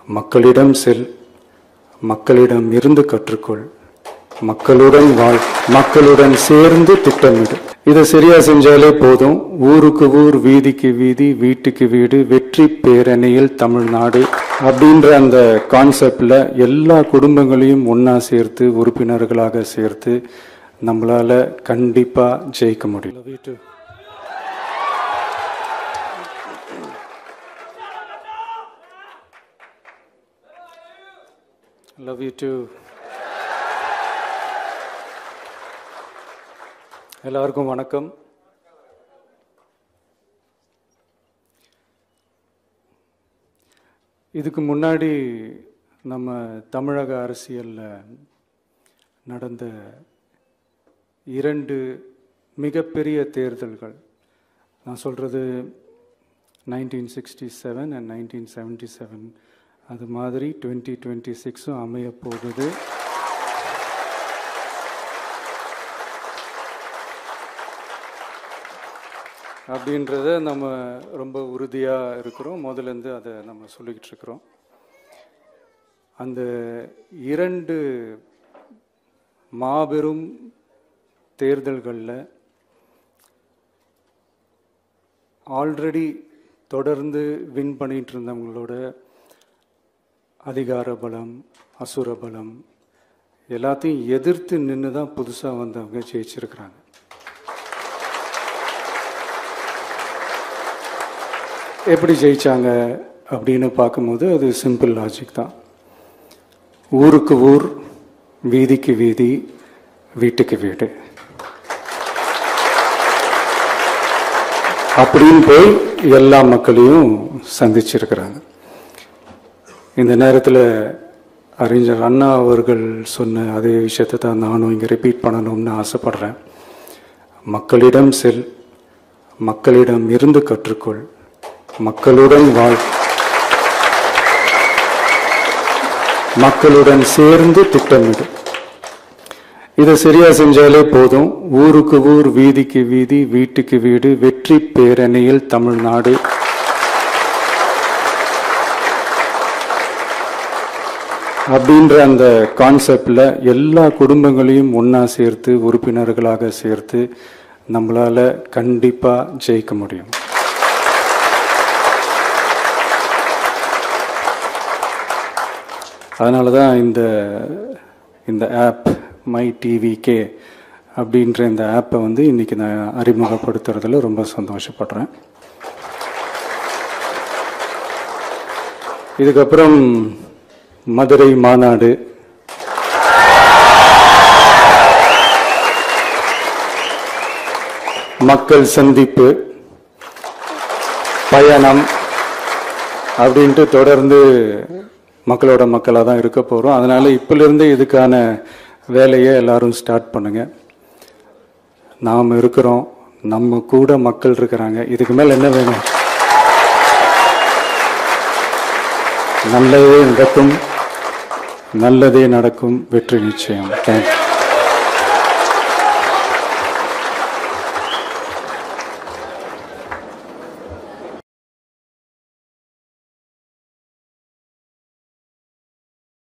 மக்களிடம் செல், மக்களிடம் இருந்து கற்றுக்கொள், மக்களுடன் வாழ், மக்களுடன் சேர்ந்து திட்டமிடு. இதை சரியா செஞ்சாலே போதும். ஊருக்கு ஊர், வீதிக்கு வீதி, வீட்டுக்கு வீடு, வெற்றி பேரணியில் தமிழ்நாடு அப்படின்ற அந்த கான்செப்ட்ல எல்லா குடும்பங்களையும் ஒன்னா சேர்த்து உறுப்பினர்களாக சேர்த்து நம்மளால கண்டிப்பா ஜெயிக்க முடியும். Love you too. எல்லாருக்கும் வணக்கம். இதுக்கு முன்னாடி நம்ம தமிழக அரசியல்ல நடந்த 2 மிகப்பெரிய தேர்தல்கள், நான் சொல்றது 1967 and 1977, அது மாதிரி 2026 அமைய போகுது. அப்படின்றத நம்ம ரொம்ப உறுதியாக இருக்கிறோம். முதலேருந்து அதை நம்ம சொல்லிக்கிட்டு இருக்கிறோம். அந்த 2 மாபெரும் தேர்தல்களில் ஆல்ரெடி தொடர்ந்து வின் பண்ணிட்டு இருந்தவங்களோட அதிகார பலம், அசுர பலம் எல்லாத்தையும் எதிர்த்து நின்று தான் புதுசாக வந்தவங்க ஜெயிச்சிருக்கிறாங்க. எப்படி ஜெயிச்சாங்க அப்படின்னு பார்க்கும்போது அது சிம்பிள் லாஜிக் தான். ஊருக்கு ஊர், வீதிக்கு வீதி, வீட்டுக்கு வீடு அப்படின்னு போய் எல்லா மக்களையும் சந்திச்சிருக்கிறாங்க. இந்த நேரத்தில் அறிஞர் அண்ணா அவர்கள் சொன்ன அதே விஷயத்தை தான் நானும் இங்கே ரிப்பீட் பண்ணணும்னு ஆசைப்படுறேன். மக்களிடம் செல், மக்களிடம் இருந்து கற்றுக்கொள், மக்களுடன் வாழ், மக்களுடன் சேர்ந்து திட்டமிடு. இதை சரியா செஞ்சாலே போதும். ஊருக்கு ஊர், வீதிக்கு வீதி, வீட்டுக்கு வீடு, வெற்றி பேரணியில் தமிழ்நாடு அப்படின்ற அந்த கான்செப்ட்ல எல்லா குடும்பங்களையும் ஒன்னா சேர்த்து உறுப்பினர்களாக சேர்த்து நம்மளால கண்டிப்பா ஜெயிக்க முடியும். அதனால தான் இந்த ஆப் மை டிவிகே அப்படின்ற இந்த ஆப்பை இன்னைக்கு நான் அறிமுகப்படுத்துறதுல ரொம்ப சந்தோஷப்படுறேன். இதுக்கப்புறம் மதுரை மாநாடு, மக்கள் சந்திப்பு, பயணம் அப்படின்ட்டு தொடர்ந்து மக்களோட மக்களாக தான் இருக்க போகிறோம். அதனால இப்பிலிருந்து இதுக்கான வேலையை எல்லாரும் ஸ்டார்ட் பண்ணுங்க. நாம் இருக்கிறோம், நம்ம கூட மக்கள் இருக்கிறாங்க. இதுக்கு மேலே என்ன வேணும்? நல்லதே நடக்கும், நல்லதே நடக்கும், வெற்றி நிச்சயம். தேங்க்யூ.